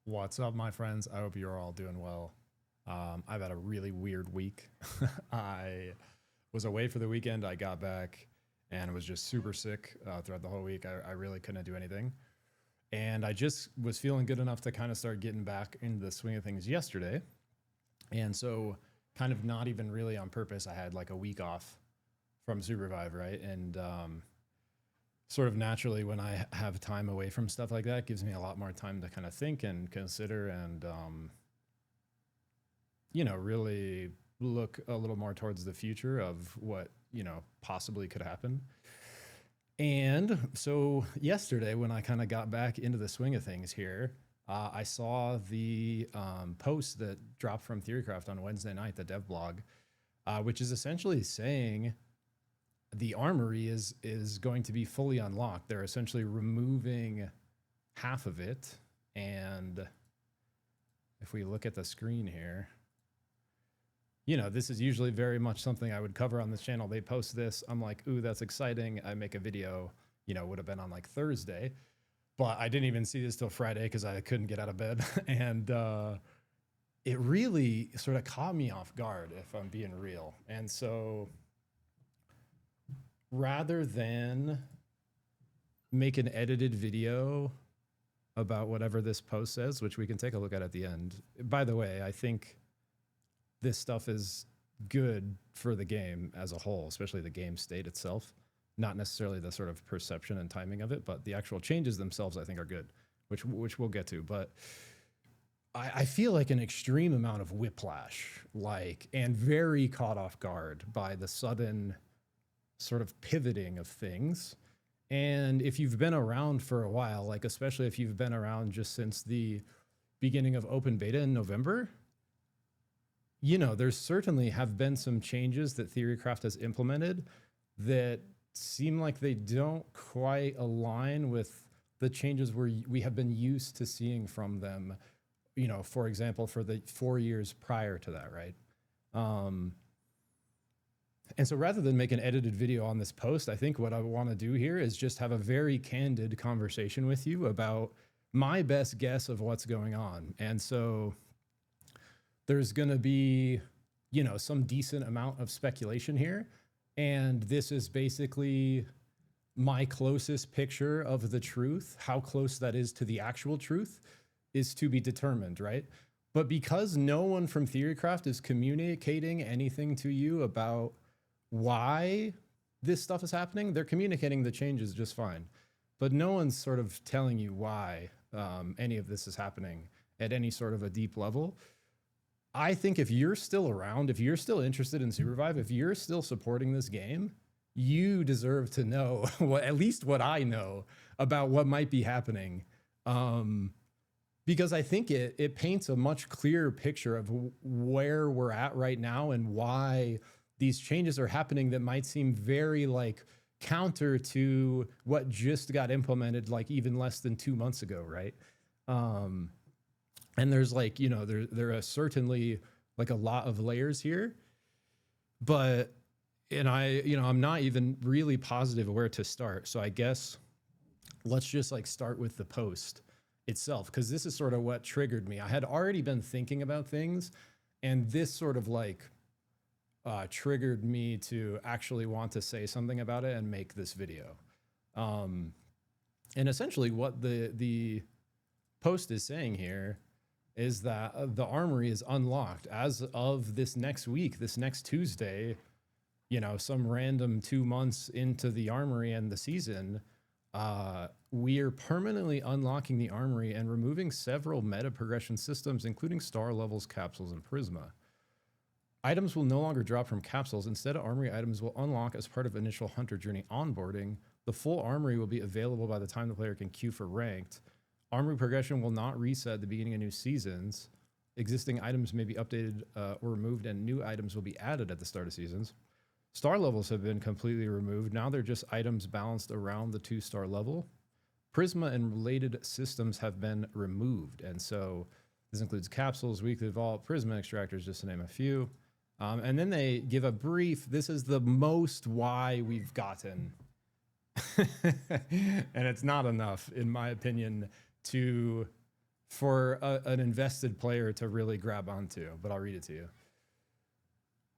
What's up, my friends? I hope you're all doing well. I've had a really weird week. I was away for the weekend. I got back and was just super sick throughout the whole week. I really couldn't do anything. And I just was feeling good enough to kind of start getting back into the swing of things yesterday. And so, kind of not even really on purpose, I had like a week off from SUPERVIVE, right? And sort of naturally, when I have time away from stuff like that, it gives me a lot more time to kind of think and consider and really look a little more towards the future of what possibly could happen. And so yesterday, when I kind of got back into the swing of things here, I saw the post that dropped from Theorycraft on Wednesday night, the dev blog, which is essentially saying the armory is going to be fully unlocked. They're essentially removing half of it. And if we look at the screen here, this is usually very much something I would cover on this channel. They post this. I'm like, ooh, that's exciting. I make a video, would have been on like Thursday, but I didn't even see this till Friday because I couldn't get out of bed. And it really sort of caught me off guard, if I'm being real. And so rather than make an edited video about whatever this post says, which we can take a look at the end. By the way, I think this stuff is good for the game as a whole, especially the game state itself. Not necessarily the sort of perception and timing of it, but the actual changes themselves I think are good, which we'll get to. But I feel like an extreme amount of whiplash, and very caught off guard by the sudden sort of pivoting of things. And if you've been around for a while, especially if you've been around just since the beginning of open beta in November, there's certainly have been some changes that Theorycraft has implemented that seem like they don't quite align with the changes we have been used to seeing from them, for example, for the 4 years prior to that, right? And so rather than make an edited video on this post, I think what I want to do here is just have a very candid conversation with you about my best guess of what's going on. And so there's going to be, some decent amount of speculation here. And this is basically my closest picture of the truth. How close that is to the actual truth is to be determined, right? But because no one from Theorycraft is communicating anything to you about why this stuff is happening, they're communicating the changes just fine. But no one's sort of telling you why any of this is happening at any sort of a deep level. I think if you're still around, if you're still interested in SUPERVIVE, if you're still supporting this game, you deserve to know at least what I know about what might be happening. Because I think it paints a much clearer picture of where we're at right now and why these changes are happening that might seem very counter to what just got implemented even less than 2 months ago, right? And there's there are certainly a lot of layers here, but I'm not even really positive where to start. So I guess let's just start with the post itself, because this is sort of what triggered me. I had already been thinking about things, and this sort of triggered me to actually want to say something about it and make this video. And essentially what the post is saying here is that the armory is unlocked as of this next week, this next Tuesday, some random 2 months into the armory and the season, we are permanently unlocking the armory and removing several meta progression systems, including star levels, capsules, and Prisma. Items will no longer drop from capsules. Instead, armory items will unlock as part of initial hunter journey onboarding. The full armory will be available by the time the player can queue for ranked. Armory progression will not reset at the beginning of new seasons. Existing items may be updated or removed, and new items will be added at the start of seasons. Star levels have been completely removed. Now they're just items balanced around the 2-star level. Prisma and related systems have been removed. And so this includes capsules, weekly vault, Prisma extractors, just to name a few. And then they give a brief, this is the most why we've gotten. And it's not enough, in my opinion, to for an invested player to really grab onto, but I'll read it to you.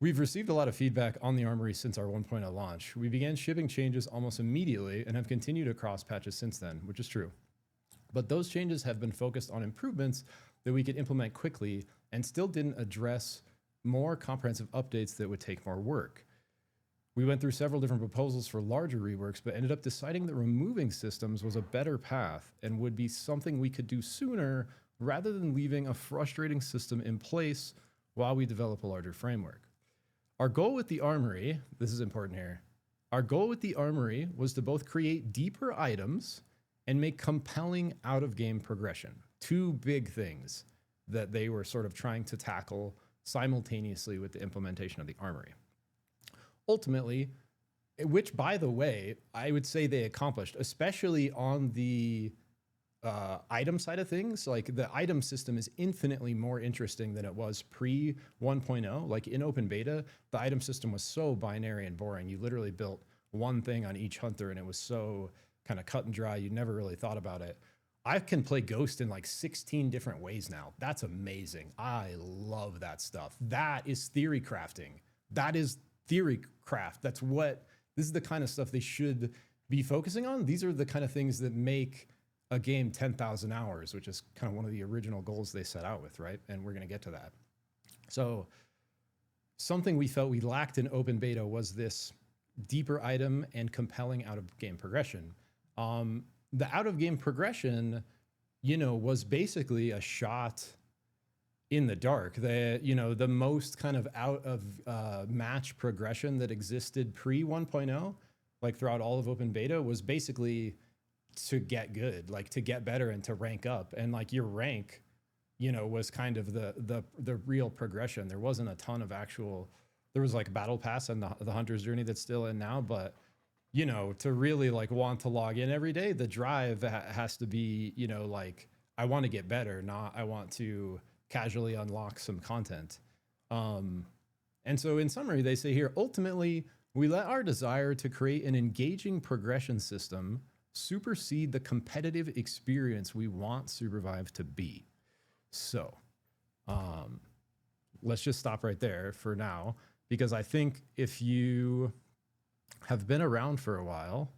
We've received a lot of feedback on the Armory since our 1.0 launch. We began shipping changes almost immediately and have continued across patches since then, which is true. But those changes have been focused on improvements that we could implement quickly and still didn't address more comprehensive updates that would take more work. We went through several different proposals for larger reworks, but ended up deciding that removing systems was a better path and would be something we could do sooner rather than leaving a frustrating system in place while we develop a larger framework. Our goal with the Armory, this is important here, our goal with the Armory was to both create deeper items and make compelling out-of-game progression. Two big things that they were sort of trying to tackle simultaneously with the implementation of the Armory. Ultimately, which, by the way, I would say they accomplished, especially on the item side of things. Like, the item system is infinitely more interesting than it was pre 1.0. Like, in open beta, the item system was so binary and boring. You literally built one thing on each hunter, and it was so kind of cut and dry. You never really thought about it. I can play Ghost in like 16 different ways now. That's amazing. I love that stuff. That is theory crafting. That is theory craft. This is the kind of stuff they should be focusing on. These are the kind of things that make a game 10,000 hours, which is kind of one of the original goals they set out with, right? And we're going to get to that. So something we felt we lacked in open beta was this deeper item and compelling out-of-game progression. The out-of-game progression, was basically a shot in the dark. The most kind of out of match progression that existed pre 1.0, like throughout all of open beta, was basically to get good, like to get better and to rank up. And like your rank, was kind of the real progression. There wasn't a ton of there was like battle pass and the hunter's journey that's still in now, but to really like want to log in every day, the drive has to be, like, I want to get better, not I want to casually unlock some content. And so in summary, they say here, ultimately, we let our desire to create an engaging progression system supersede the competitive experience we want SUPERVIVE to be. So let's just stop right there for now, because I think if you have been around for a while.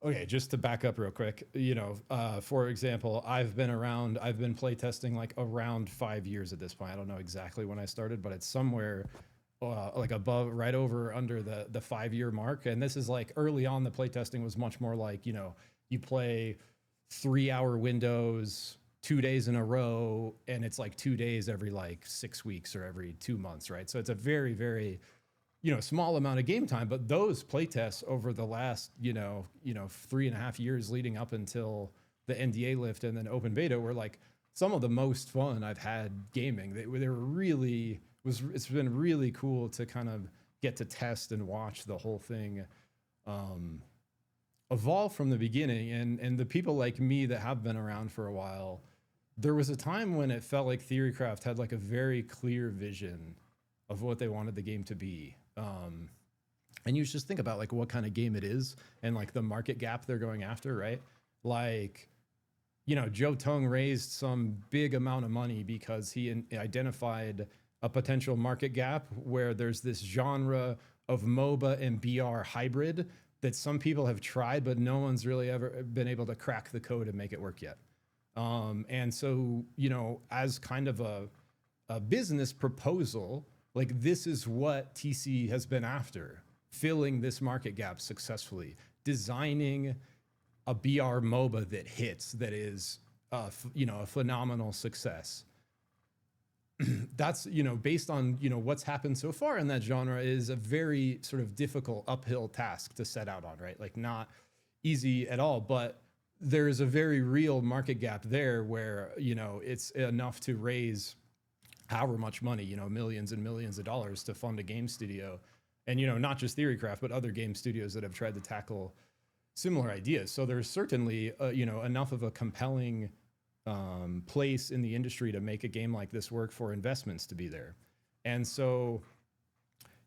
Okay, just to back up real quick, for example, I've been playtesting like around 5 years at this point. I don't know exactly when I started, but it's somewhere like above, right over under the 5-year mark. And this is like early on, the playtesting was much more like, you play 3-hour windows 2 days in a row, and it's like 2 days every like 6 weeks or every 2 months, right? So it's a very, very small amount of game time, but those playtests over the last, 3.5 years leading up until the NDA lift and then open beta were like some of the most fun I've had gaming. They were really, it's been really cool to kind of get to test and watch the whole thing evolve from the beginning. And the people like me that have been around for a while, there was a time when it felt like Theorycraft had like a very clear vision of what they wanted the game to be. And you just think about like what kind of game it is and like the market gap they're going after, right? Like, Joe Tung raised some big amount of money because he identified a potential market gap where there's this genre of MOBA and BR hybrid that some people have tried, but no one's really ever been able to crack the code and make it work yet. And so, as kind of a business proposal, like this is what TC has been after, filling this market gap successfully, designing a BR MOBA that hits, that is, a phenomenal success. That's, based on, what's happened so far in that genre, is a very sort of difficult uphill task to set out on, right? Like not easy at all, but there's a very real market gap there where, it's enough to raise however much money, millions and millions of dollars to fund a game studio. And, not just Theorycraft, but other game studios that have tried to tackle similar ideas. So there's certainly, enough of a compelling place in the industry to make a game like this work for investments to be there. And so,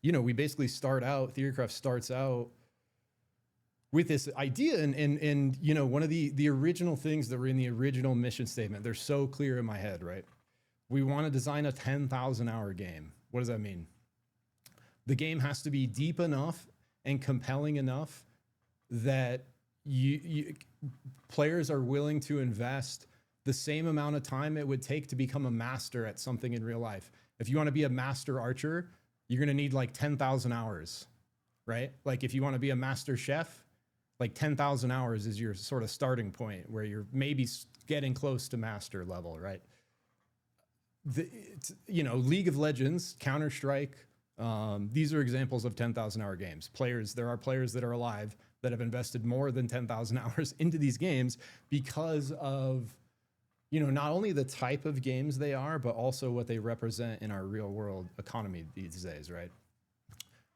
we basically Theorycraft starts out with this idea, and you know, one of the original things that were in the original mission statement, they're so clear in my head, right? We want to design a 10,000 hour game. What does that mean? The game has to be deep enough and compelling enough that players are willing to invest the same amount of time it would take to become a master at something in real life. If you want to be a master archer, you're going to need like 10,000 hours, right? Like if you want to be a master chef, like 10,000 hours is your sort of starting point where you're maybe getting close to master level, right? You know, League of Legends, Counter-Strike, these are examples of 10,000 hour games. There are players that are alive that have invested more than 10,000 hours into these games because of, you know, not only the type of games they are, but also what they represent in our real world economy these days, right?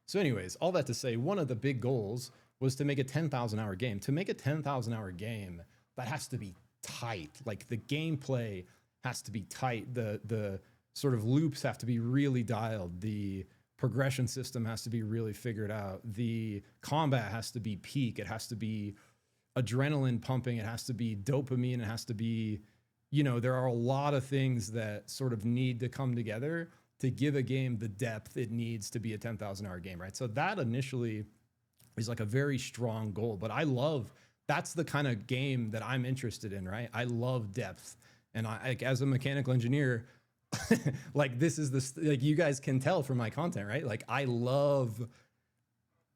So anyways, all that to say, one of the big goals was to make a 10,000 hour game. To make a 10,000 hour game, that has to be tight. Like the gameplay has to be tight. The sort of loops have to be really dialed. The progression system has to be really figured out. The combat has to be peak. It has to be adrenaline pumping. It has to be dopamine. It has to be, you know, there are a lot of things that sort of need to come together to give a game the depth it needs to be a 10,000 hour game, right? So that initially is like a very strong goal, but that's the kind of game that I'm interested in, right? I love depth. And I, like, as a mechanical engineer, like this is like you guys can tell from my content, right? Like I love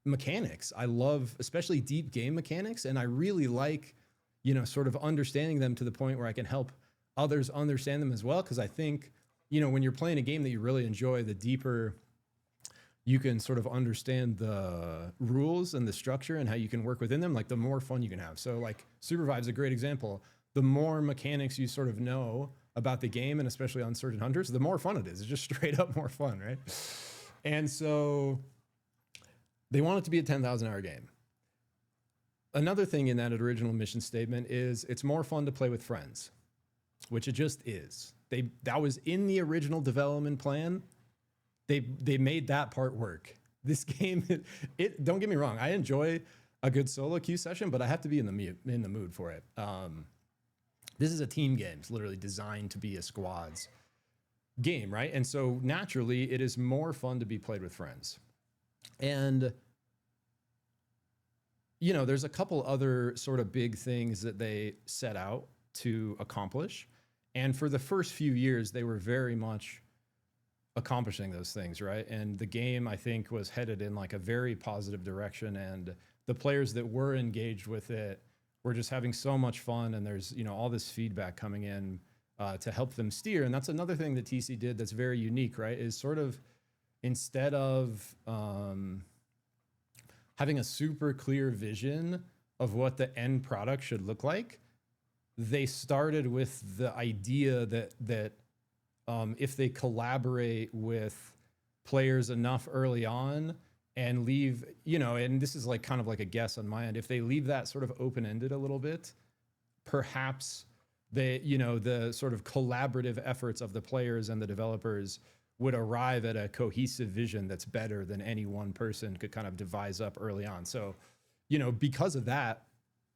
mechanics. I love especially deep game mechanics. And I really like, you know, sort of understanding them to the point where I can help others understand them as well. Cause I think, you know, when you're playing a game that you really enjoy, the deeper you can sort of understand the rules and the structure and how you can work within them, like the more fun you can have. So like SUPERVIVE is a great example. The more mechanics you sort of know about the game, and especially on certain hunters, the more fun it is. It's just straight up more fun, right? And so they want it to be a 10,000 hour game. Another thing in that original mission statement is it's more fun to play with friends, which it just is. That was in the original development plan. They made that part work. This game, don't get me wrong, I enjoy a good solo queue session, but I have to be in the mood for it. This is a team game. It's literally designed to be a squads game, right? And so naturally, it is more fun to be played with friends. And, you know, there's a couple other sort of big things that they set out to accomplish. And for the first few years, they were very much accomplishing those things, right? And the game, I think, was headed in like a very positive direction. And the players that were engaged with it were just having so much fun. And there's, you know, all this feedback coming in to help them steer. And that's another thing that TC did that's very unique, right? Is sort of instead of having a super clear vision of what the end product should look like, they started with the idea that if they collaborate with players enough early on and leave, you know, and this is like kind of like a guess on my end, if they leave that sort of open-ended a little bit, perhaps they, you know, the sort of collaborative efforts of the players and the developers would arrive at a cohesive vision that's better than any one person could kind of devise up early on. So, you know, because of that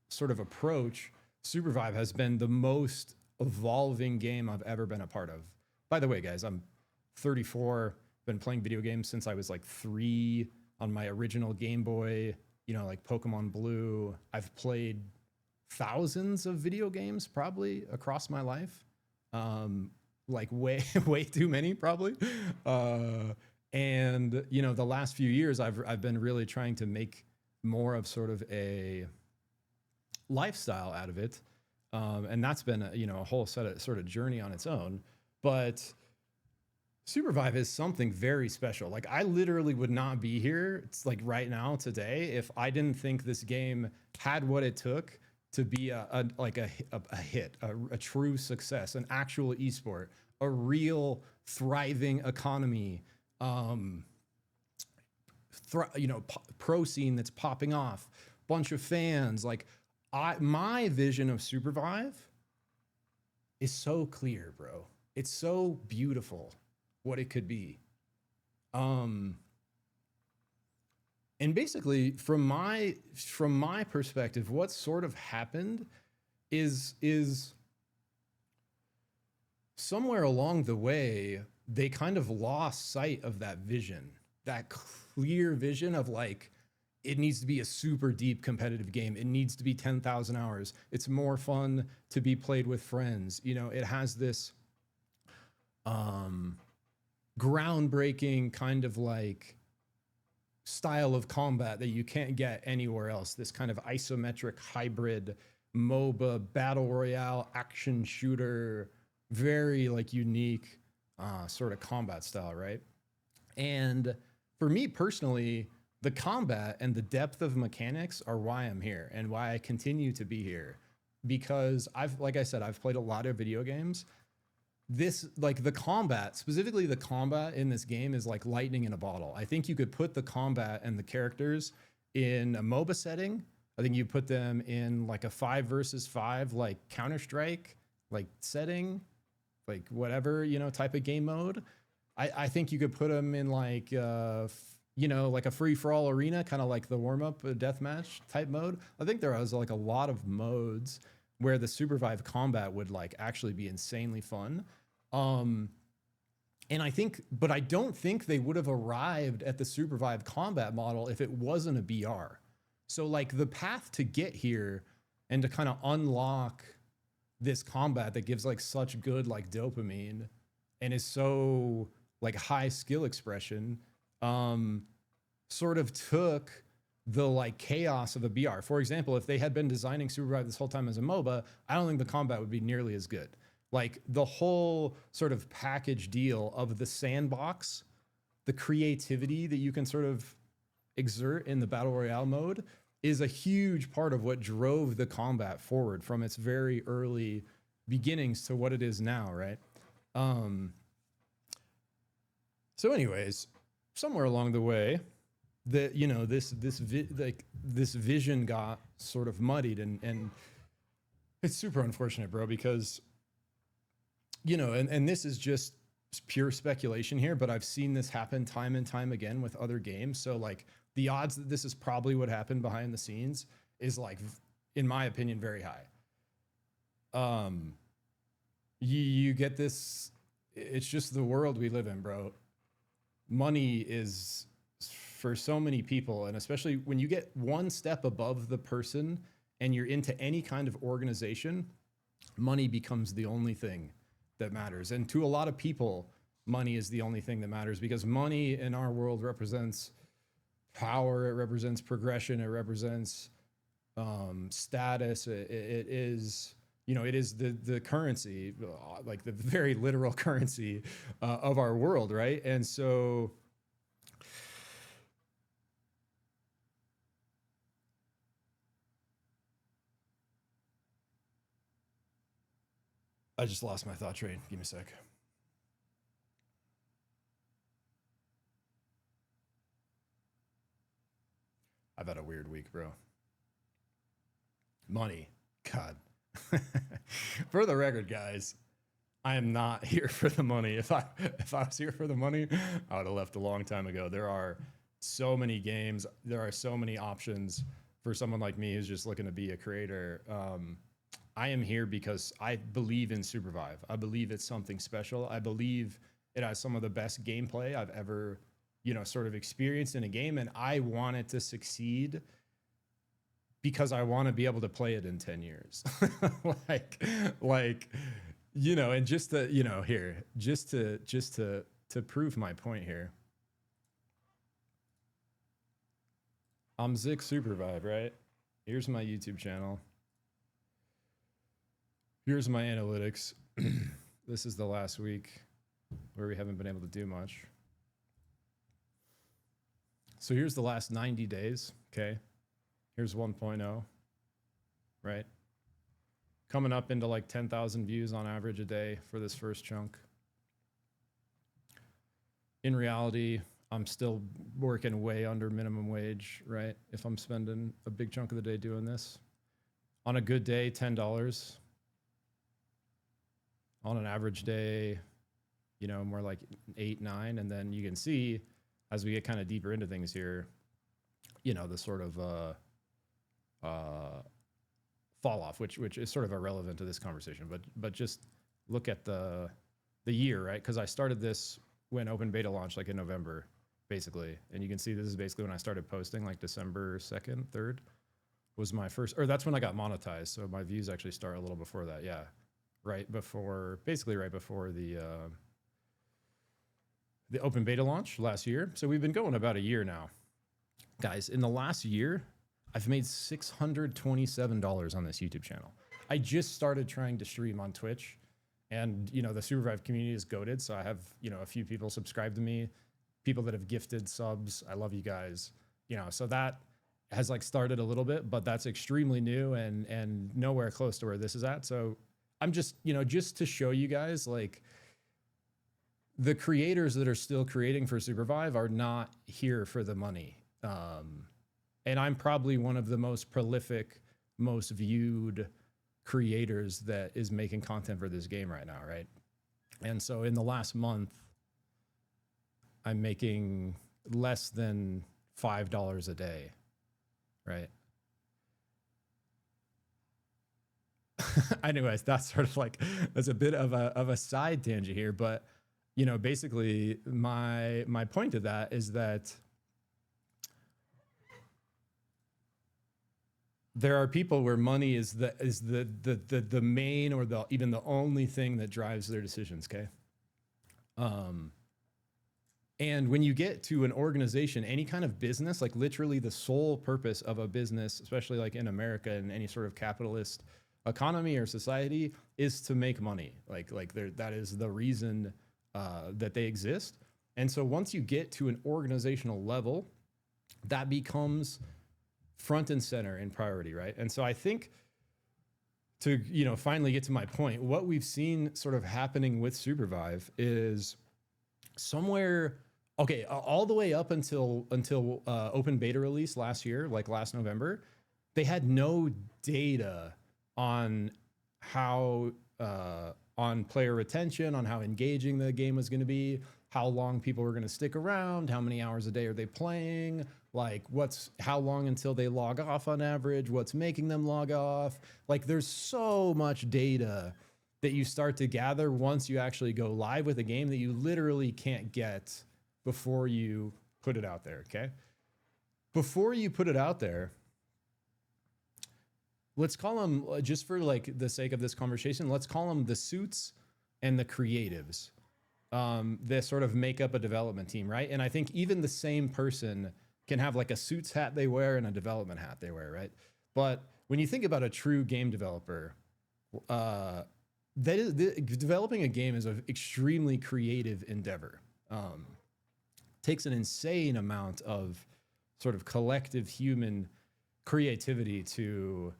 sort of approach, SUPERVIVE has been the most evolving game I've ever been a part of. By the way, guys, I'm 34, been playing video games since I was like 3 on my original Game Boy, you know, like Pokemon Blue. I've played thousands of video games probably across my life. Like way too many probably. And you know, the last few years I've been really trying to make more of sort of a lifestyle out of it. And that's been a, you know, a whole sort of journey on its own. But SUPERVIVE is something very special. Like I literally would not be here, it's like right now today, if I didn't think this game had what it took to be a hit, a true success, an actual esport, a real thriving economy, you know, pro scene that's popping off, bunch of fans. Like my vision of SUPERVIVE is so clear, bro. It's so beautiful what it could be. And basically, from my perspective, what sort of happened is somewhere along the way they kind of lost sight of that vision, that clear vision of like, it needs to be a super deep competitive game. It needs to be 10,000 hours. It's more fun to be played with friends. You know, it has this groundbreaking kind of like style of combat that you can't get anywhere else. This kind of isometric hybrid moba battle royale action shooter, very like unique sort of combat style, right? And for me personally, the combat and the depth of mechanics are why I'm here and why I continue to be here. Because like I said, I've played a lot of video games. This, like the combat, specifically the combat in this game is like lightning in a bottle. I think you could put the combat and the characters in a MOBA setting. I think you put them in like a 5 versus 5, like Counter-Strike, like setting, like whatever, you know, type of game mode. I think you could put them in like, you know, like a free-for-all arena, kind of like the warm-up deathmatch type mode. I think there was like a lot of modes where the SUPERVIVE combat would like actually be insanely fun. And I think, but I don't think they would have arrived at the SUPERVIVE combat model if it wasn't a BR. So like the path to get here and to kind of unlock this combat that gives like such good like dopamine and is so like high skill expression, sort of took the like chaos of a BR. For example, if they had been designing SUPERVIVE this whole time as a MOBA, I don't think the combat would be nearly as good. Like the whole sort of package deal of the sandbox, the creativity that you can sort of exert in the Battle Royale mode is a huge part of what drove the combat forward from its very early beginnings to what it is now, right? So anyways, somewhere along the way, that, you know, this vision got sort of muddied, and it's super unfortunate, bro, because, you know, and this is just pure speculation here, but I've seen this happen time and time again with other games. So like the odds that this is probably what happened behind the scenes is like, in my opinion, very high. You get this, it's just the world we live in, bro. Money is, for so many people, and especially when you get one step above the person and you're into any kind of organization, money becomes the only thing that matters. And to a lot of people, money is the only thing that matters, because money in our world represents power, it represents progression, it represents status. It is, you know, it is the currency, like the very literal currency of our world, right? And so I just lost my thought train. Give me a sec. I've had a weird week, bro. Money. God. For the record, guys, I am not here for the money. If I was here for the money, I would have left a long time ago. There are so many games. There are so many options for someone like me who's just looking to be a creator. I am here because I believe in SUPERVIVE. I believe it's something special. I believe it has some of the best gameplay I've ever, you know, sort of experienced in a game. And I want it to succeed because I want to be able to play it in 10 years. like, you know, and just to, you know, here, just to prove my point here. I'm Zick SUPERVIVE, right? Here's my YouTube channel. Here's my analytics. This is the last week where we haven't been able to do much. So here's the last 90 days, okay? Here's 1.0, right? Coming up into like 10,000 views on average a day for this first chunk. In reality, I'm still working way under minimum wage, right? If I'm spending a big chunk of the day doing this. On a good day, $10. On an average day, you know, more like 8, 9. And then you can see as we get kind of deeper into things here, you know, the sort of fall off, which is sort of irrelevant to this conversation, but just look at the year, right? Because I started this when open beta launched, like in November, basically, and you can see this is basically when I started posting, like December 2nd, 3rd was my first, or that's when I got monetized. So my views actually start a little before that, yeah, basically right before the open beta launch last year. So we've been going about a year now, guys. In the last year, I've made $627 on this YouTube channel. I just started trying to stream on Twitch, and you know, the SUPERVIVE community is goated. So I have, you know, a few people subscribe to me, people that have gifted subs. I love you guys. You know, so that has like started a little bit, but that's extremely new and nowhere close to where this is at. So I'm just, you know, just to show you guys, like, the creators that are still creating for SUPERVIVE are not here for the money. And I'm probably one of the most prolific, most viewed creators that is making content for this game right now, right? And so in the last month, I'm making less than $5 a day, right? Anyways, that's sort of like, that's a bit of a side tangent here, but you know, basically my point of that is that there are people where money is the main or even the only thing that drives their decisions. Okay. And when you get to an organization, any kind of business, like literally the sole purpose of a business, especially like in America and any sort of capitalist economy or society, is to make money. Like that is the reason that they exist. And so once you get to an organizational level, that becomes front and center in priority, right? And so I think, to, you know, finally get to my point, what we've seen sort of happening with SUPERVIVE is somewhere, okay, all the way up until open beta release last year, like last November, they had no data on how on player retention, on how engaging the game was going to be, how long people were going to stick around, how many hours a day are they playing, like how long until they log off on average, what's making them log off. Like there's so much data that you start to gather once you actually go live with a game that you literally can't get before you put it out there, okay? Before you put it out there, let's call them, just for like the sake of this conversation, let's call them the suits and the creatives that sort of make up a development team, right? And I think even the same person can have like a suits hat they wear and a development hat they wear, right? But when you think about a true game developer, developing a game is an extremely creative endeavor. Takes an insane amount of sort of collective human creativity to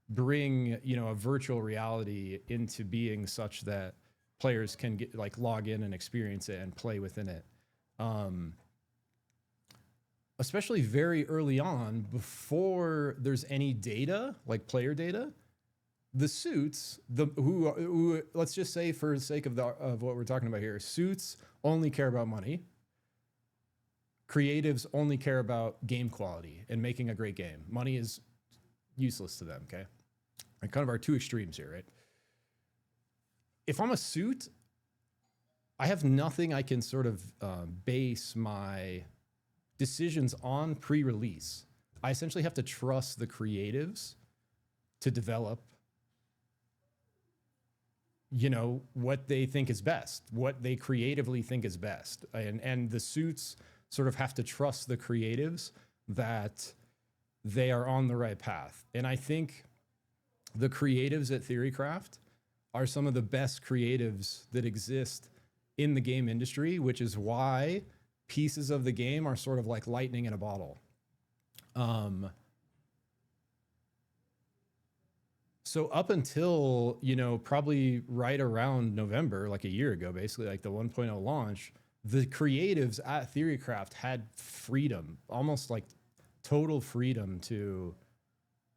bring, you know, a virtual reality into being such that players can get, like, log in and experience it and play within it. Especially very early on, before there's any data, like player data, the suits, who let's just say, for the sake of what we're talking about here, suits only care about money. Creatives only care about game quality and making a great game. Money is useless to them, okay? And kind of our two extremes here, right? If I'm a suit, I have nothing I can sort of base my decisions on pre-release. I essentially have to trust the creatives to develop, you know, what they think is best, what they creatively think is best. And the suits sort of have to trust the creatives that they are on the right path. And I think the creatives at Theorycraft are some of the best creatives that exist in the game industry, which is why pieces of the game are sort of like lightning in a bottle. So up until, you know, probably right around November, like a year ago, basically, like the 1.0 launch, the creatives at Theorycraft had freedom, almost like total freedom, to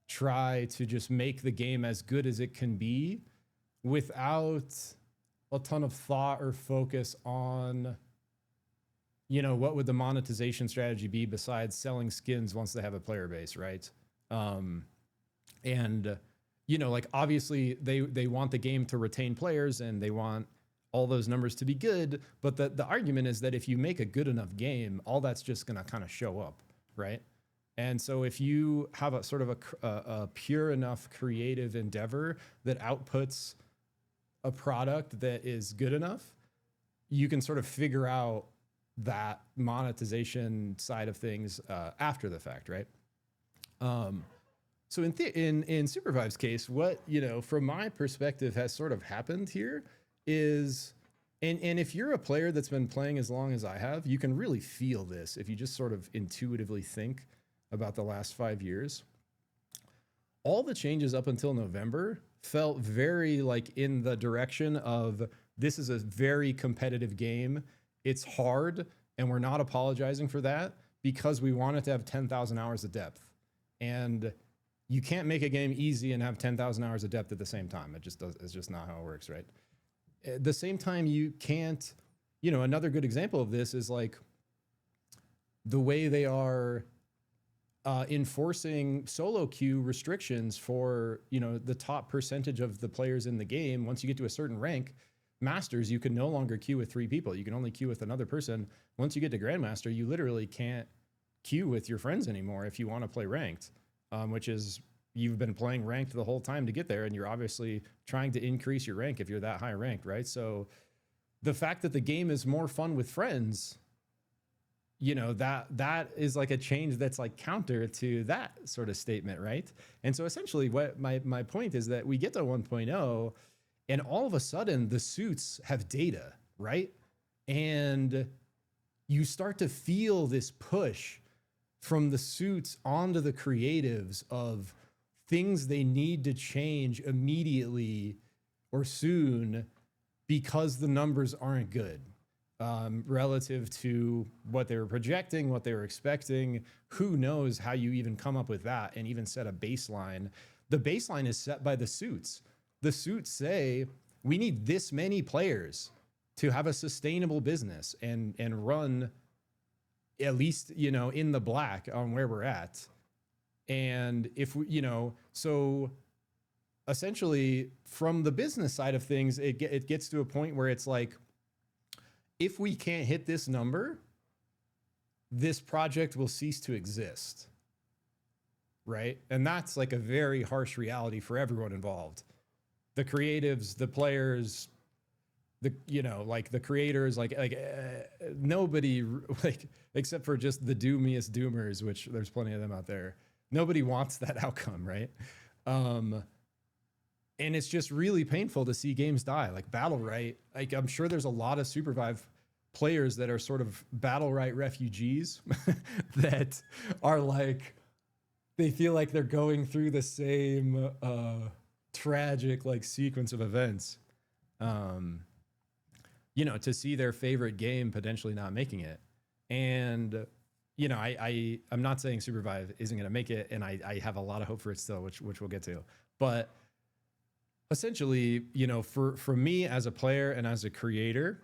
try to just make the game as good as it can be without a ton of thought or focus on, you know, what would the monetization strategy be besides selling skins once they have a player base, right? And you know, like obviously they want the game to retain players and they want all those numbers to be good, but the argument is that if you make a good enough game, all that's just going to kind of show up, right? And so if you have a sort of a pure enough creative endeavor that outputs a product that is good enough, you can sort of figure out that monetization side of things after the fact, right? So in SUPERVIVE's case, what, you know, from my perspective has sort of happened here is, and if you're a player that's been playing as long as I have, you can really feel this if you just sort of intuitively think about the last 5 years. All the changes up until November felt very like in the direction of this is a very competitive game. It's hard, and we're not apologizing for that because we want it to have 10,000 hours of depth. And you can't make a game easy and have 10,000 hours of depth at the same time. It just does. It's just not how it works, right? At the same time, you can't, you know, another good example of this is like the way they are enforcing solo queue restrictions for, you know, the top percentage of the players in the game. Once you get to a certain rank, Masters, you can no longer queue with 3 people. You can only queue with another person. Once you get to Grandmaster, you literally can't queue with your friends anymore if you want to play ranked, which is you've been playing ranked the whole time to get there, and you're obviously trying to increase your rank if you're that high ranked, right? So the fact that the game is more fun with friends, you know, that is like a change that's like counter to that sort of statement, right? And so essentially what my point is that we get to 1.0 and all of a sudden the suits have data, right? And you start to feel this push from the suits onto the creatives of things they need to change immediately or soon because the numbers aren't good. Relative to what they were projecting, what they were expecting. Who knows how you even come up with that and even set a baseline. The baseline is set by the suits. The suits say, we need this many players to have a sustainable business and run at least, you know, in the black on where we're at. And if we, you know, so essentially from the business side of things, it gets to a point where it's like, if we can't hit this number, this project will cease to exist, right? And that's like a very harsh reality for everyone involved. The creatives, the players, the, you know, like the creators, like nobody, like, except for just the doomiest doomers, which there's plenty of them out there. Nobody wants that outcome, right? And it's just really painful to see games die. Like Battlerite, like I'm sure there's a lot of SUPERVIVE players that are sort of Battlerite refugees that are like, they feel like they're going through the same tragic like sequence of events. You know, to see their favorite game potentially not making it. And, you know, I'm not saying SUPERVIVE isn't going to make it, and I have a lot of hope for it still, which we'll get to. But essentially, you know, for me as a player and as a creator,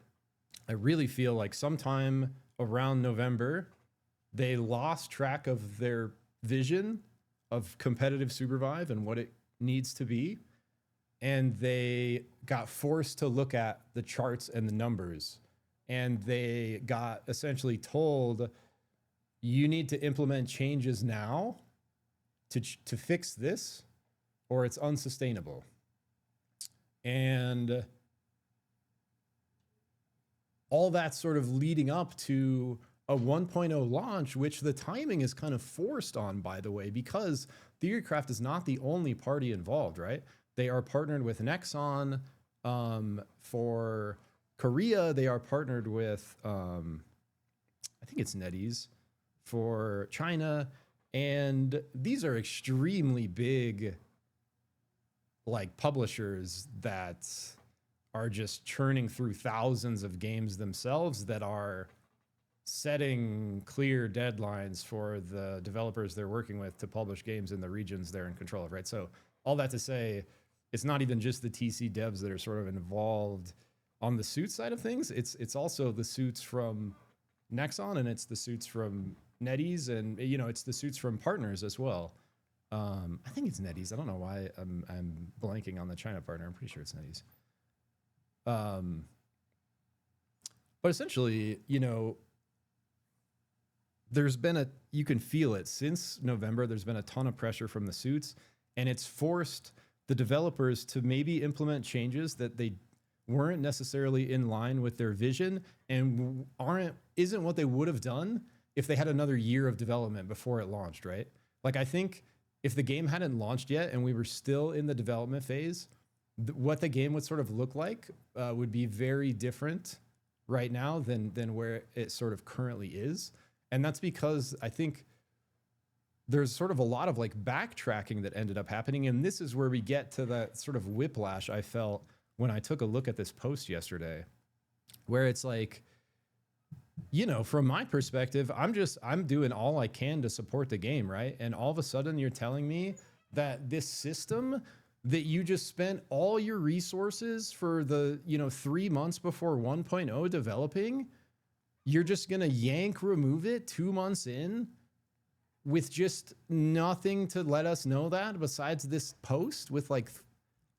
I really feel like sometime around November, they lost track of their vision of competitive SUPERVIVE and what it needs to be. And they got forced to look at the charts and the numbers. And they got essentially told, you need to implement changes now to fix this, or it's unsustainable. And all that's sort of leading up to a 1.0 launch, which the timing is kind of forced on, by the way, because Theorycraft is not the only party involved, right? They are partnered with Nexon for Korea. They are partnered with, I think it's NetEase for China. And these are extremely big, like, publishers that are just churning through thousands of games themselves that are setting clear deadlines for the developers they're working with to publish games in the regions they're in control of, right? So all that to say, it's not even just the TC devs that are sort of involved on the suit side of things. It's also the suits from Nexon, and it's the suits from NetEase, and you know, it's the suits from partners as well. I think it's NetEase. I don't know why I'm blanking on the China partner. I'm pretty sure it's NetEase. But essentially, you know, there's been you can feel it since November. There's been a ton of pressure from the suits, and it's forced the developers to maybe implement changes that they weren't necessarily in line with their vision and isn't what they would have done if they had another year of development before it launched, right? Like, I think if the game hadn't launched yet and we were still in the development phase, what the game would sort of look like would be very different right now than where it sort of currently is. And that's because I think there's sort of a lot of like backtracking that ended up happening. And this is where we get to that sort of whiplash I felt when I took a look at this post yesterday, where it's like, you know, from my perspective, I'm doing all I can to support the game, right? And all of a sudden you're telling me that this system that you just spent all your resources for the, you know, 3 months before 1.0 developing, you're just going to remove it 2 months in with just nothing to let us know that besides this post with like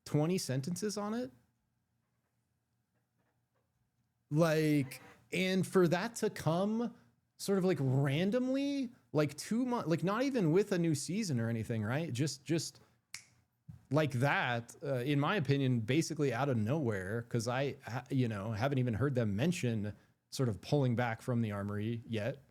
20 sentences on it? Like, and for that to come sort of like randomly, like 2 months, like not even with a new season or anything, right? Just like that, in my opinion, basically out of nowhere, because I, you know, haven't even heard them mention sort of pulling back from the armory yet.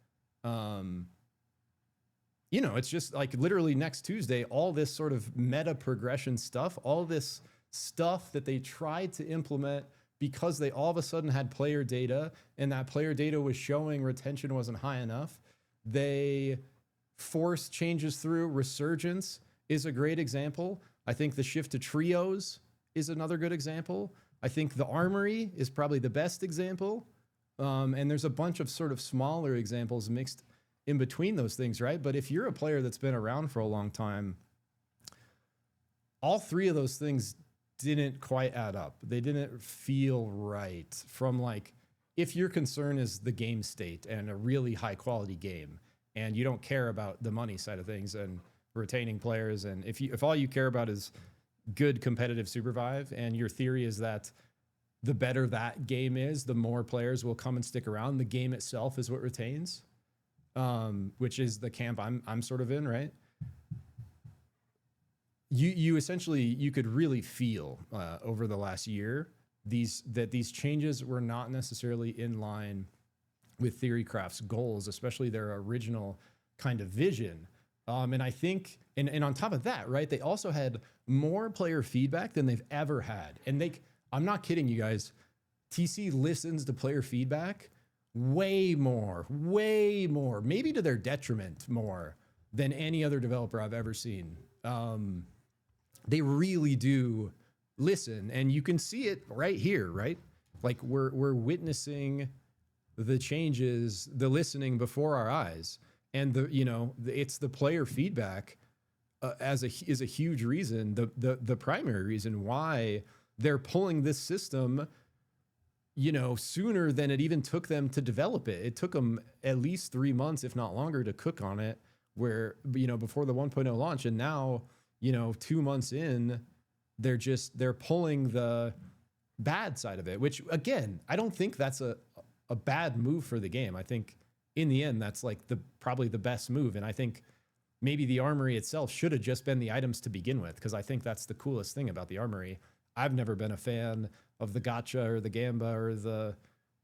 You know, it's just like literally next Tuesday, all this sort of meta progression stuff, all this stuff that they tried to implement because they all of a sudden had player data, and that player data was showing retention wasn't high enough. They forced changes through. Resurgence is a great example. I think the shift to trios is another good example. I think the armory is probably the best example. And there's a bunch of sort of smaller examples mixed in between those things, right? But if you're a player that's been around for a long time, all three of those things didn't quite add up. They didn't feel right from, like, if your concern is the game state and a really high quality game, and you don't care about the money side of things and retaining players, and if all you care about is good competitive SUPERVIVE, and your theory is that the better that game is, the more players will come and stick around, the game itself is what retains, which is the camp I'm sort of in, right? You essentially, you could really feel over the last year that these changes were not necessarily in line with Theorycraft's goals, especially their original kind of vision. And I think, and on top of that, right, they also had more player feedback than they've ever had. And I'm not kidding you guys, TC listens to player feedback way more, maybe to their detriment more than any other developer I've ever seen. They really do listen, and you can see it right here, right? Like we're witnessing the changes, the listening before our eyes, and it's the player feedback is a huge reason, the primary reason why they're pulling this system, sooner than it even took them to develop it. It took them at least 3 months, if not longer, to cook on it, where, before the 1.0 launch. And now, 2 months in, they're pulling the bad side of it, which, again, I don't think that's a bad move for the game. I think in the end, that's like probably the best move. And I think maybe the armory itself should have just been the items to begin with, because I think that's the coolest thing about the armory. I've never been a fan of the gacha or the gamba or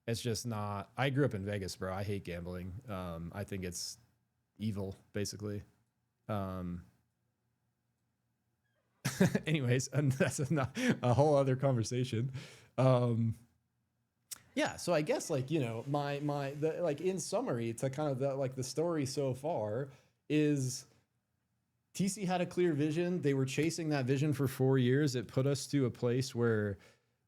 it's just not. I grew up in Vegas, bro. I hate gambling. I think it's evil, basically. Anyways, and that's a whole other conversation. Yeah, so I guess, in summary, to kind of the story so far is TC had a clear vision. They were chasing that vision for 4 years. It put us to a place where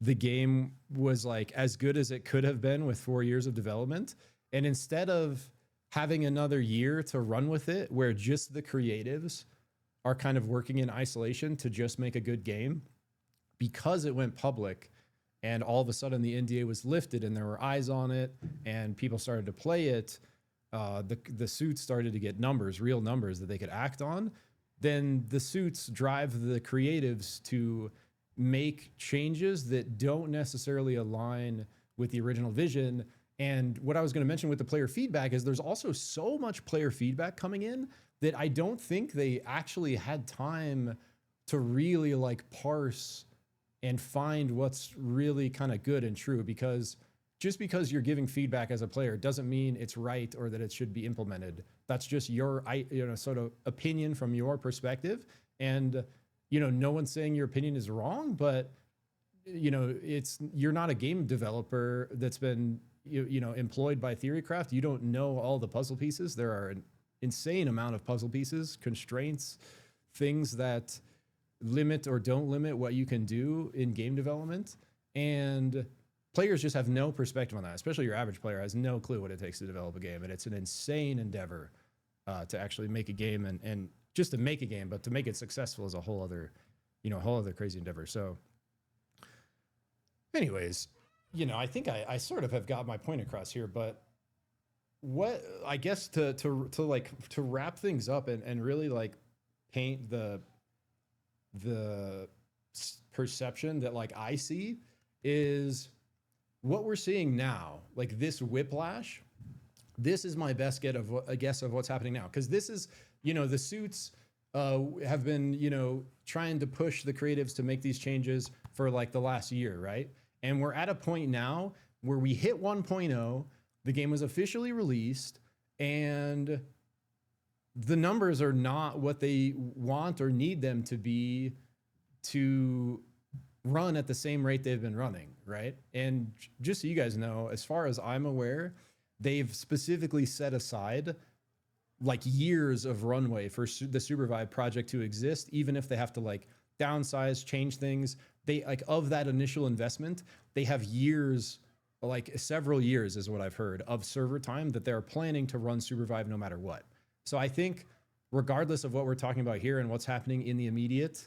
the game was as good as it could have been with 4 years of development. And instead of having another year to run with it, where just the creatives are kind of working in isolation to just make a good game, because it went public and all of a sudden the NDA was lifted and there were eyes on it and people started to play it, the suits started to get numbers, real numbers that they could act on, then the suits drive the creatives to make changes that don't necessarily align with the original vision. And what I was going to mention with the player feedback is there's also so much player feedback coming in that I don't think they actually had time to really like parse and find what's really kind of good and true, because just because you're giving feedback as a player doesn't mean it's right or that it should be implemented. That's just your, sort of opinion from your perspective. And, no one's saying your opinion is wrong, but, you're not a game developer that's been, employed by Theorycraft. You don't know all the puzzle pieces. There are an insane amount of puzzle pieces, constraints, things that limit or don't limit what you can do in game development. And players just have no perspective on that, especially your average player has no clue what it takes to develop a game. And it's an insane endeavor to actually make a game, and just to make a game, but to make it successful is a whole other crazy endeavor. So anyways, I think I sort of have got my point across here, but what I guess to wrap things up and really like paint the perception that like I see is what we're seeing now, like this whiplash. This is my best guess of what's happening now, because this is, the suits have been, trying to push the creatives to make these changes for like the last year, right? And we're at a point now where we hit 1.0, the game was officially released, and the numbers are not what they want or need them to be to run at the same rate they've been running, right? And just so you guys know, as far as I'm aware, they've specifically set aside like years of runway for the SUPERVIVE project to exist, even if they have to like downsize, change things. They like, of that initial investment, they have years, like several years is what I've heard, of server time that they're planning to run SUPERVIVE no matter what. So I think regardless of what we're talking about here and what's happening in the immediate,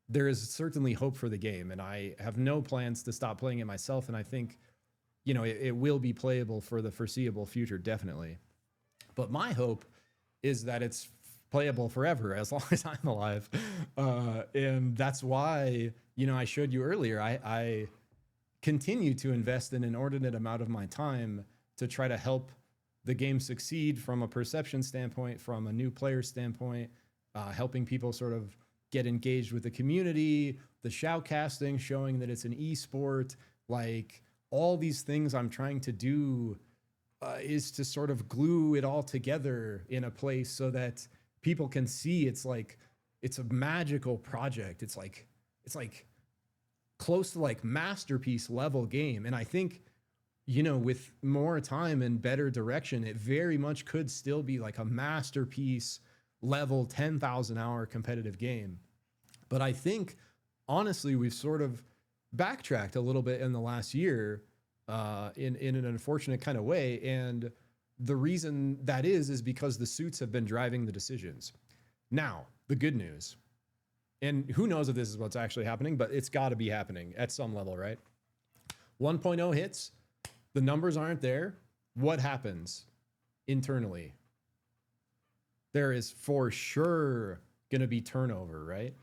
there is certainly hope for the game. And I have no plans to stop playing it myself. And I think, it will be playable for the foreseeable future, definitely. But my hope is that it's playable forever as long as I'm alive. And that's why, I showed you earlier, I continue to invest an inordinate amount of my time to try to help the game succeed from a perception standpoint, from a new player standpoint, helping people sort of get engaged with the community, the shoutcasting, showing that it's an esport, like all these things I'm trying to do is to sort of glue it all together in a place so that people can see it's a magical project. It's like close to like masterpiece level game. And I think, with more time and better direction, it very much could still be like a masterpiece level 10,000 hour competitive game. But I think honestly, we've sort of backtracked a little bit in the last year in an unfortunate kind of way. And the reason that is because the suits have been driving the decisions. Now, the good news, and who knows if this is what's actually happening, but it's got to be happening at some level, right? 1.0 hits, the numbers aren't there. What happens internally? There is for sure going to be turnover, right?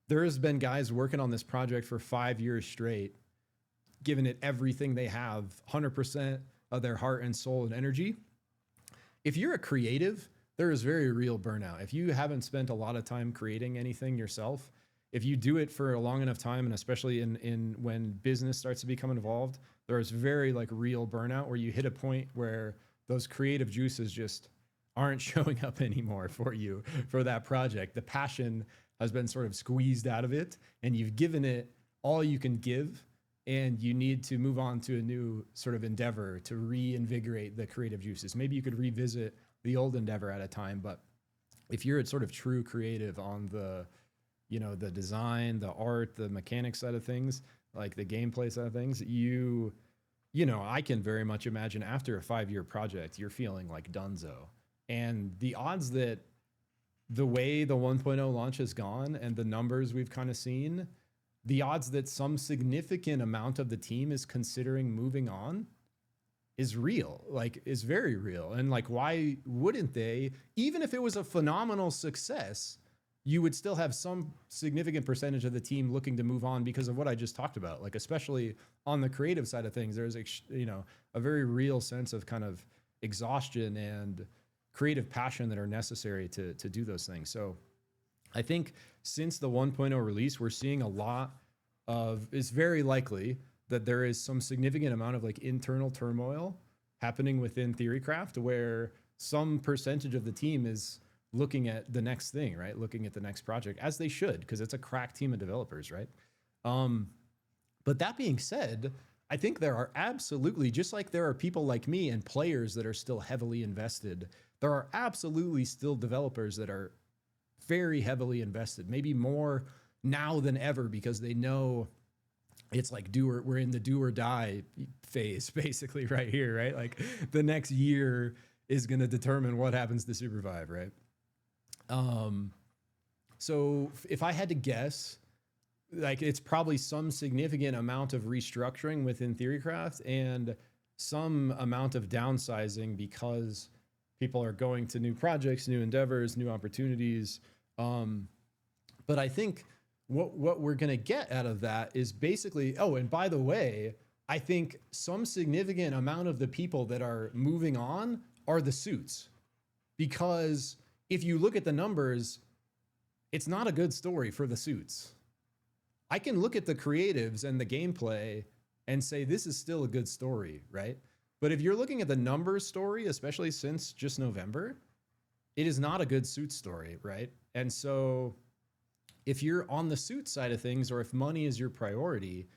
There has been guys working on this project for 5 years straight, giving it everything they have, 100% of their heart and soul and energy. If you're a creative, there is very real burnout. If you haven't spent a lot of time creating anything yourself, if you do it for a long enough time, and especially in when business starts to become involved, there is very like real burnout where you hit a point where those creative juices just aren't showing up anymore for you for that project. The passion has been sort of squeezed out of it, and you've given it all you can give, and you need to move on to a new sort of endeavor to reinvigorate the creative juices. Maybe you could revisit the old endeavor at a time, but if you're a sort of true creative on the, the design, the art, the mechanics side of things, like the gameplay side of things, I can very much imagine after a 5-year project, you're feeling like dunzo. And the odds that the way the 1.0 launch has gone and the numbers we've kind of seen, the odds that some significant amount of the team is considering moving on is real, like is very real. And like, why wouldn't they? Even if it was a phenomenal success, you would still have some significant percentage of the team looking to move on because of what I just talked about. Like, especially on the creative side of things, there's, you know, a very real sense of kind of exhaustion and creative passion that are necessary to do those things. So I think since the 1.0 release, we're seeing a lot of, it's very likely that there is some significant amount of like internal turmoil happening within Theorycraft, where some percentage of the team is looking at the next thing, right? Looking at the next project, as they should, because it's a crack team of developers, right? But that being said, I think there are absolutely, just like there are people like me and players that are still heavily invested, there are absolutely still developers that are very heavily invested, maybe more now than ever, because they know it's like we're in the do or die phase basically right here, right? Like the next year is going to determine what happens to SUPERVIVE, right? So if I had to guess, like it's probably some significant amount of restructuring within Theorycraft and some amount of downsizing because people are going to new projects, new endeavors, new opportunities. But I think what we're going to get out of that is basically, oh, and by the way, I think some significant amount of the people that are moving on are the suits, because if you look at the numbers, it's not a good story for the suits. I can look at the creatives and the gameplay and say, this is still a good story, right? But if you're looking at the numbers story, especially since just November, it is not a good suit story, right? And so if you're on the suit side of things, or if money is your priority,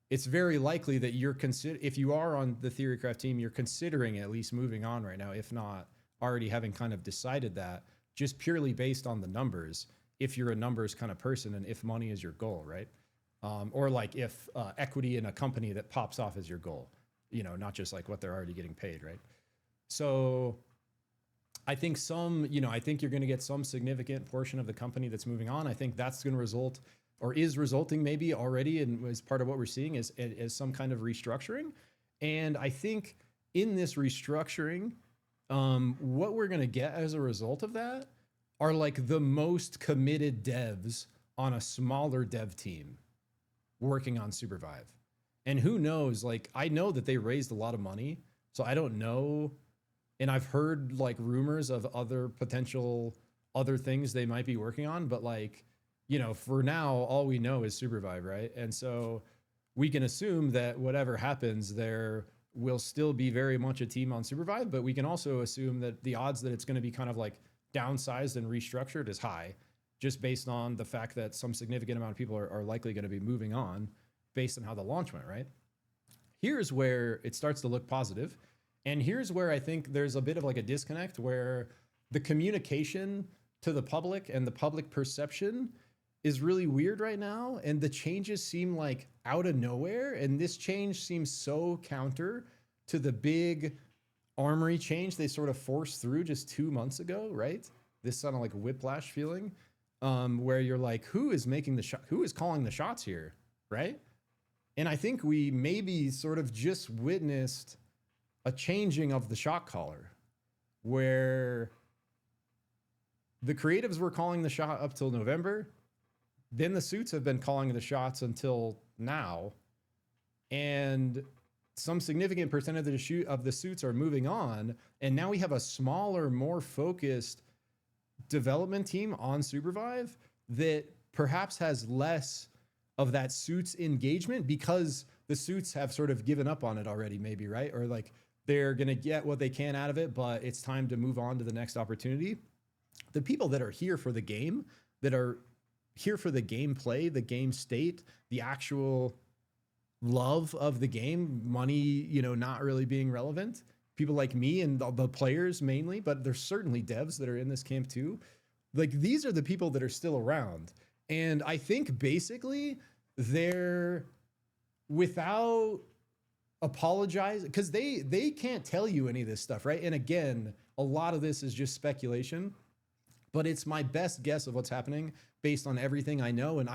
it's very likely that if you are on the Theorycraft team, you're considering at least moving on right now, if not already having kind of decided that, just purely based on the numbers, if you're a numbers kind of person and if money is your goal, right? Or like if equity in a company that pops off as your goal, you know, not just like what they're already getting paid, right? So I think I think you're going to get some significant portion of the company that's moving on. I think that's going to result, or is resulting maybe already, and as part of what we're seeing is some kind of restructuring. And I think in this restructuring, what we're going to get as a result of that are like the most committed devs on a smaller dev team working on SUPERVIVE. And who knows, like, I know that they raised a lot of money, so I don't know. And I've heard like rumors of other things they might be working on, but like, you know, for now, all we know is SUPERVIVE, right? And so we can assume that whatever happens, there will still be very much a team on SUPERVIVE, but we can also assume that the odds that it's going to be kind of like downsized and restructured is high, just based on the fact that some significant amount of people are likely going to be moving on based on how the launch went, right? Here's where it starts to look positive. And here's where I think there's a bit of like a disconnect, where the communication to the public and the public perception is really weird right now. And the changes seem like out of nowhere. And this change seems so counter to the big armory change they sort of forced through just 2 months ago, right? This sounded like a whiplash feeling, where you're like, who is making the shot? Who is calling the shots here, right? And I think we maybe sort of just witnessed a changing of the shot caller, where the creatives were calling the shot up till November. Then the suits have been calling the shots until now. And some significant percentage of the suits are moving on. And now we have a smaller, more focused development team on SUPERVIVE that perhaps has less of that suits engagement, because the suits have sort of given up on it already, maybe, right? Or like, they're going to get what they can out of it, but it's time to move on to the next opportunity. The people that are here for the game, that are here for the gameplay, the game state, the actual love of the game, money, you know, not really being relevant. People like me and the players mainly, but there's certainly devs that are in this camp too. Like, these are the people that are still around. And I think basically they're, without apologize, because they can't tell you any of this stuff, right? And again, a lot of this is just speculation, but it's my best guess of what's happening based on everything I know. And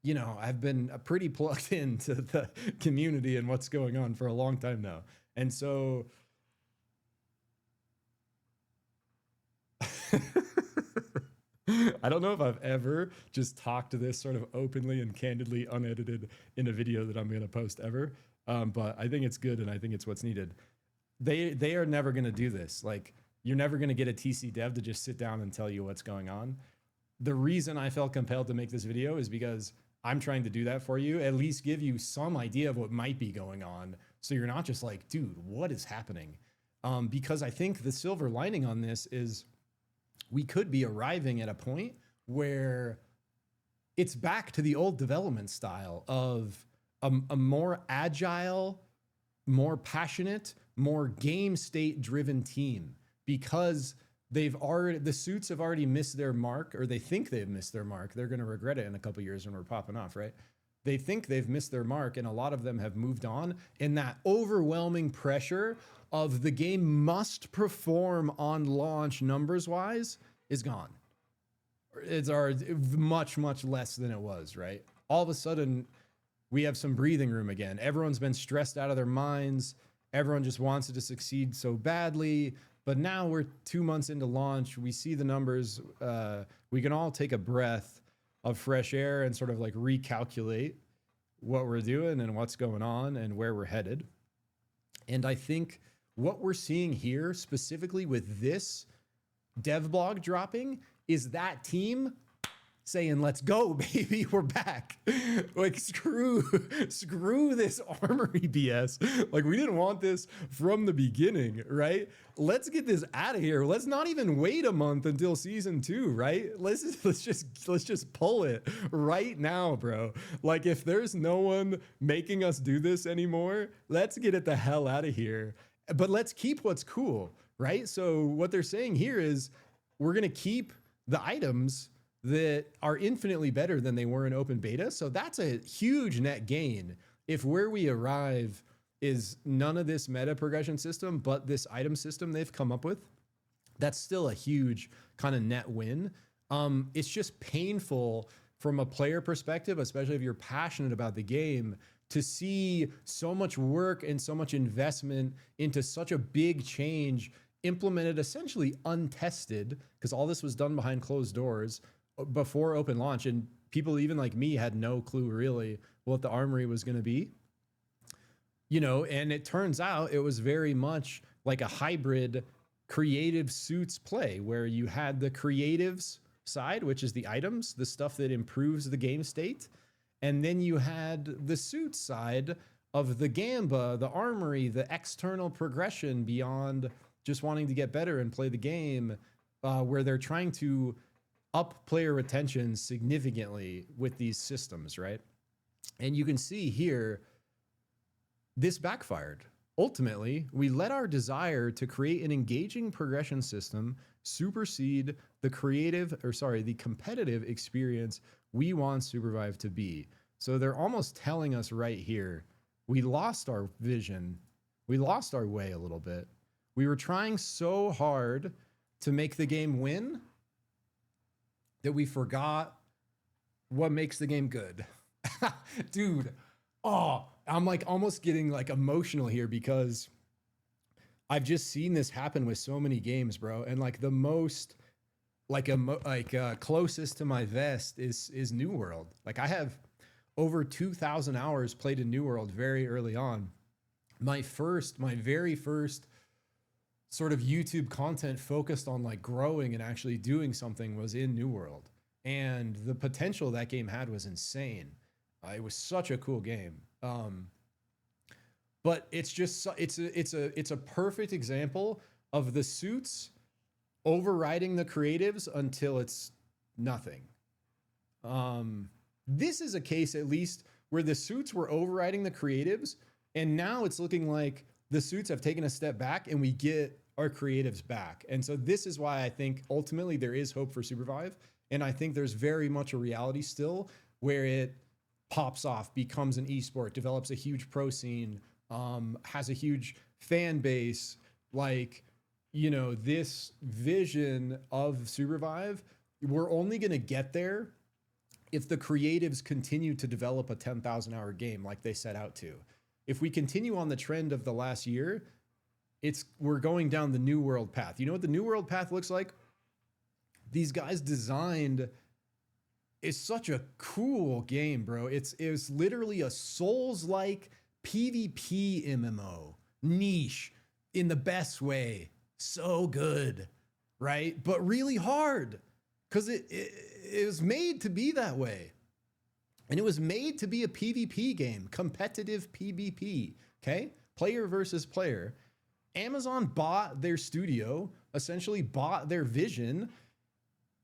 you know, I've been pretty plugged into the community and what's going on for a long time now. And so I don't know if I've ever just talked to this sort of openly and candidly, unedited in a video that I'm going to post ever. But I think it's good, and I think it's what's needed. They are never going to do this. Like, you're never going to get a TC dev to just sit down and tell you what's going on. The reason I felt compelled to make this video is because I'm trying to do that for you, at least give you some idea of what might be going on. So you're not just like, dude, what is happening? Because I think the silver lining on this is we could be arriving at a point where it's back to the old development style of a more agile, more passionate, more game state driven team, because the suits have already missed their mark, or they think they've missed their mark. They're going to regret it in a couple of years when we're popping off, right? They think they've missed their mark, and a lot of them have moved on. And that overwhelming pressure of the game must perform on launch numbers wise is gone. It's much, much less than it was, right? All of a sudden, we have some breathing room again. Everyone's been stressed out of their minds. Everyone just wants it to succeed so badly. But now we're 2 months into launch. We see the numbers. We can all take a breath of fresh air and sort of like recalculate what we're doing and what's going on and where we're headed. And I think what we're seeing here, specifically with this dev blog dropping, is that team saying, let's go, baby, we're back. Like, screw this armory BS. Like, we didn't want this from the beginning, right? Let's get this out of here. Let's not even wait a month until season 2, right? Let's just pull it right now, bro. Like, if there's no one making us do this anymore, let's get it the hell out of here. But let's keep what's cool, right? So what they're saying here is we're gonna keep the items that are infinitely better than they were in open beta. So that's a huge net gain. If where we arrive is none of this meta progression system, but this item system they've come up with, that's still a huge kind of net win. It's just painful from a player perspective, especially if you're passionate about the game, to see so much work and so much investment into such a big change implemented essentially untested, because all this was done behind closed doors before open launch, and people even like me had no clue really what the armory was going to be, you know. And it turns out it was very much like a hybrid creative suits play, where you had the creatives side, which is the items, the stuff that improves the game state, and then you had the suits side of the gamba, the armory, the external progression beyond just wanting to get better and play the game, where they're trying to up player retention significantly with these systems, right? And you can see here, this backfired. Ultimately, we let our desire to create an engaging progression system supersede the the competitive experience we want SUPERVIVE to be. So they're almost telling us right here, we lost our vision. We lost our way a little bit. We were trying so hard to make the game win that we forgot what makes the game good. Dude, I'm like almost getting like emotional here, because I've just seen this happen with so many games, bro. And like the most closest to my vest is New World. Like, I have over 2,000 hours played in New World very early on. My very first sort of YouTube content focused on like growing and actually doing something was in New World. And the potential that game had was insane. It was such a cool game. But it's just, it's a perfect example of the suits overriding the creatives until it's nothing. This is a case, at least, where the suits were overriding the creatives, and now it's looking like the suits have taken a step back and we get our creatives back. And so this is why I think ultimately there is hope for SUPERVIVE. And I think there's very much a reality still where it pops off, becomes an esport, develops a huge pro scene, has a huge fan base. Like, you know, this vision of SUPERVIVE, we're only going to get there if the creatives continue to develop a 10,000 hour game like they set out to, if we continue on the trend of the last year, we're going down the New World path. You know what the New World path looks like? These guys designed, it's such a cool game, bro. It's literally a Souls-like PvP MMO, niche in the best way. So good, right? But really hard, because it was made to be that way. And it was made to be a PvP game, competitive PvP, okay? Player versus player. Amazon bought their studio, essentially bought their vision,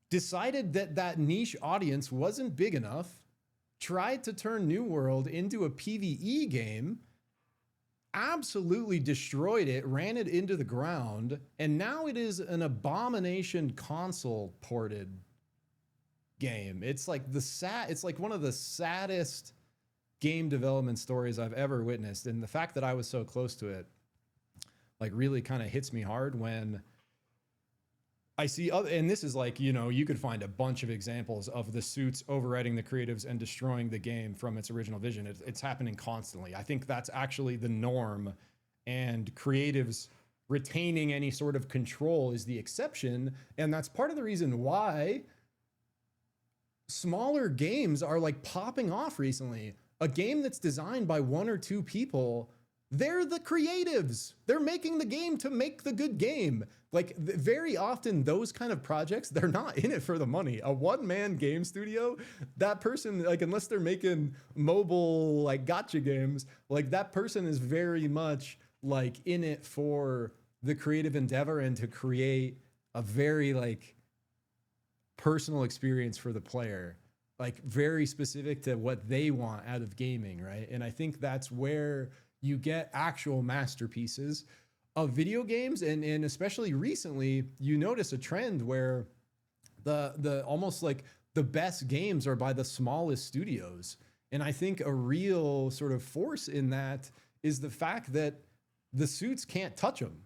decided that that niche audience wasn't big enough, tried to turn New World into a PvE game, absolutely destroyed it, ran it into the ground, and now it is an abomination console ported game. It's like it's like one of the saddest game development stories I've ever witnessed. And the fact that I was so close to it, like, really kind of hits me hard when I see other, and this is like, you know, you could find a bunch of examples of the suits overriding the creatives and destroying the game from its original vision. It's happening constantly. I think that's actually the norm, and creatives retaining any sort of control is the exception. And that's part of the reason why smaller games are like popping off recently. A game that's designed by one or two people, they're the creatives. They're making the game to make the good game. Like, very often those kind of projects, they're not in it for the money. A one-man game studio, that person, like, unless they're making mobile, like, gotcha games, like, that person is very much like in it for the creative endeavor and to create a very like personal experience for the player, like very specific to what they want out of gaming, right? And I think that's where you get actual masterpieces of video games. And especially recently, you notice a trend where the almost like the best games are by the smallest studios. And I think a real sort of force in that is the fact that the suits can't touch them.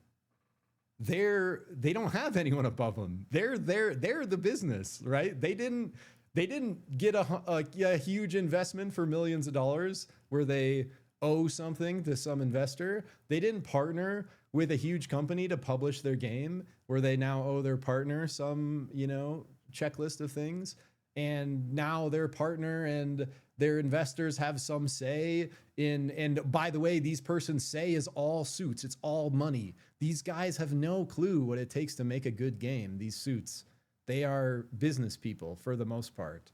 They don't have anyone above them. They're the business, right? They didn't get a huge investment for millions of dollars where they owe something to some investor. They didn't partner with a huge company to publish their game where they now owe their partner some, you know, checklist of things. And now their partner and their investors have some say in, and by the way, these persons' say is all suits. It's all money. These guys have no clue what it takes to make a good game. These suits, they are business people for the most part.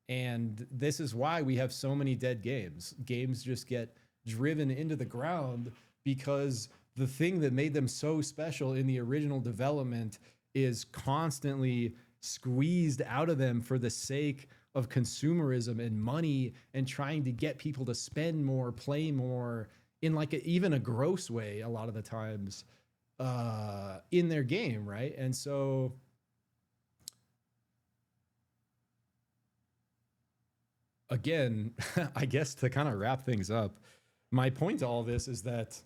And this is why we have so many dead games. Games just get driven into the ground because the thing that made them so special in the original development is constantly squeezed out of them for the sake of consumerism and money and trying to get people to spend more, play more in like even a gross way a lot of the times in their game, right? And so again, I guess to kind of wrap things up, my point to all this is that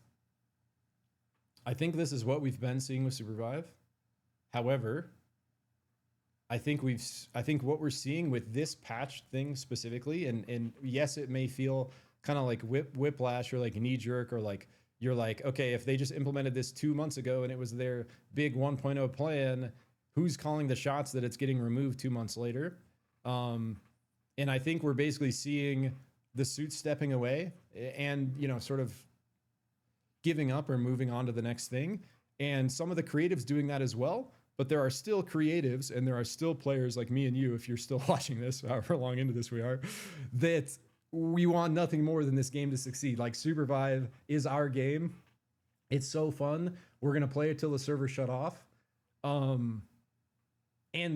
I think this is what we've been seeing with SUPERVIVE. However, I think what we're seeing with this patch thing specifically, and yes, it may feel kind of like whiplash or like knee jerk, or like you're like, okay, if they just implemented this 2 months ago and it was their big 1.0 plan, who's calling the shots that it's getting removed 2 months later? And I think we're basically seeing the suits stepping away and, you know, sort of giving up or moving on to the next thing. And some of the creatives doing that as well. But there are still creatives and there are still players like me and you, if you're still watching this, however long into this we are, that we want nothing more than this game to succeed. Like, SUPERVIVE is our game. It's so fun. We're going to play it till the server shut off. And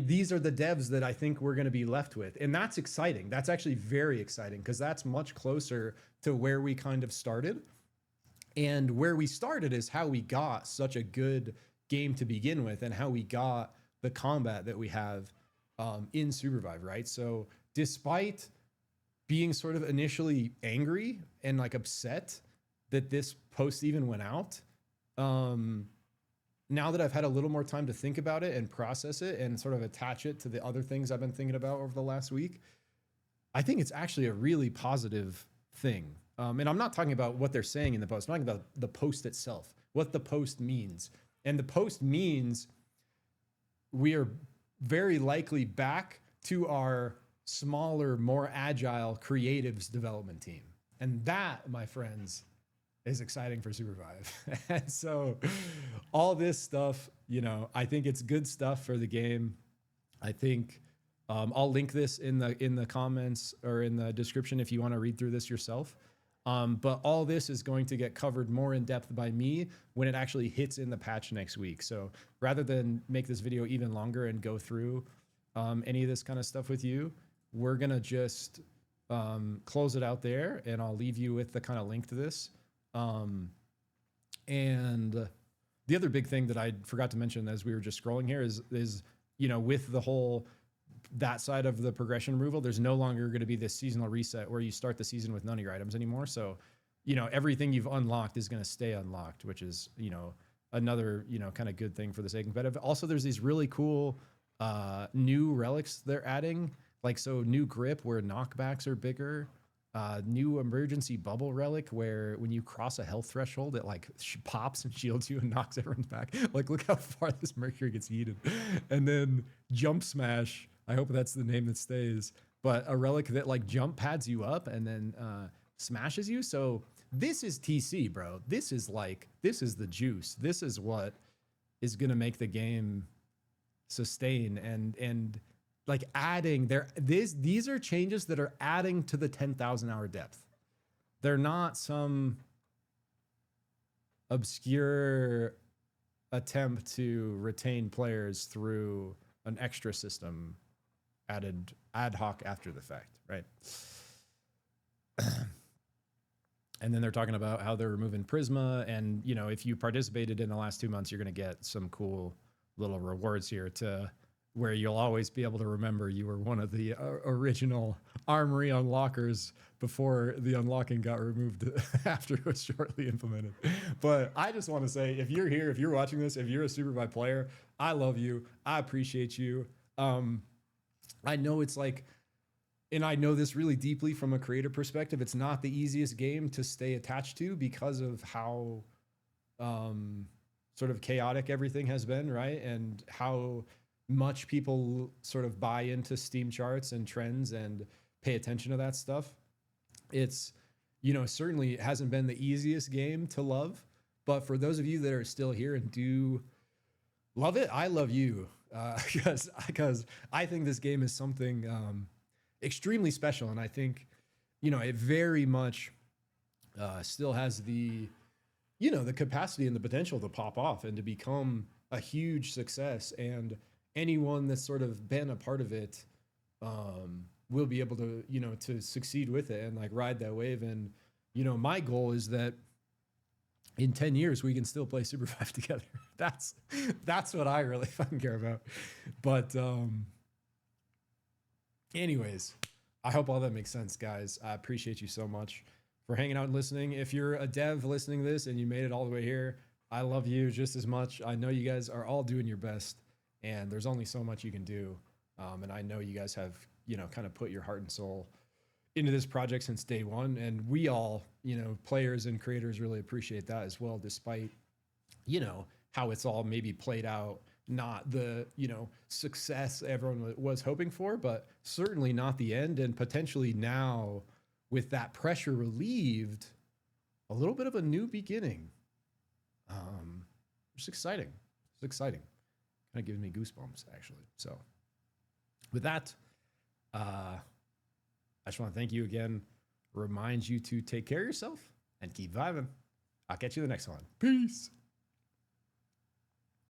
these are the devs that I think we're going to be left with. And that's exciting. That's actually very exciting because that's much closer to where we kind of started. And where we started is how we got such a good game to begin with and how we got the combat that we have in SUPERVIVE, right? So despite being sort of initially angry and like upset that this post even went out, now that I've had a little more time to think about it and process it and sort of attach it to the other things I've been thinking about over the last week, I think it's actually a really positive thing. And I'm not talking about what they're saying in the post. I'm talking about the post itself, what the post means. And the post means we are very likely back to our smaller, more agile creatives development team. And that, my friends, is exciting for SUPERVIVE. And so all this stuff, you know, I think it's good stuff for the game. I think I'll link this in the comments or in the description if you want to read through this yourself. But all this is going to get covered more in depth by me when it actually hits in the patch next week. So rather than make this video even longer and go through any of this kind of stuff with you, we're going to just close it out there, and I'll leave you with the kind of link to this. And the other big thing that I forgot to mention as we were just scrolling here is, you know, with the whole, that side of the progression removal, there's no longer going to be this seasonal reset where you start the season with none of your items anymore. So, you know, everything you've unlocked is going to stay unlocked, which is, you know, another, you know, kind of good thing for the sake of competitive. Also, there's these really cool new relics they're adding, like, so new grip where knockbacks are bigger, new emergency bubble relic where when you cross a health threshold, it like pops and shields you and knocks everyone back. Like, look how far this mercury gets heated. And then jump smash, I hope that's the name that stays, but a relic that like jump pads you up and then smashes you. So this is TC, bro. This is the juice. This is what is going to make the game sustain and like adding these are changes that are adding to the 10,000 hour depth. They're not some obscure attempt to retain players through an extra system added ad hoc after the fact, right? And then they're talking about how they're removing Prisma, and you know, if you participated in the last 2 months, you're going to get some cool little rewards here to where you'll always be able to remember you were one of the original armory unlockers before the unlocking got removed after it was shortly implemented. But I just want to say, if you're here, if you're watching this, if you're a SUPERVIVE player, I love you. I appreciate you. I know it's like, and I know this really deeply from a creator perspective, it's not the easiest game to stay attached to because of how sort of chaotic everything has been, right? And how much people sort of buy into Steam charts and trends and pay attention to that stuff. It's, you know, certainly it hasn't been the easiest game to love, but for those of you that are still here and do love it, I love you, because I think this game is something extremely special. And I think, you know, it very much still has the, you know, the capacity and the potential to pop off and to become a huge success. And anyone that's sort of been a part of it will be able to, you know, to succeed with it and like ride that wave. And, you know, my goal is that in 10 years, we can still play SUPERVIVE together. That's what I really fucking care about. But anyways, I hope all that makes sense, guys. I appreciate you so much for hanging out and listening. If you're a dev listening to this and you made it all the way here, I love you just as much. I know you guys are all doing your best, and there's only so much you can do. And I know you guys have, you know, kind of put your heart and soul into this project since day one. And we all, you know, players and creators really appreciate that as well, despite, you know, how it's all maybe played out, not the, you know, success everyone was hoping for, but certainly not the end. And potentially now with that pressure relieved, a little bit of a new beginning. It's exciting. It's exciting. Kind of gives me goosebumps, actually. So with that, I just want to thank you again, remind you to take care of yourself and keep vibing. I'll catch you in the next one. Peace.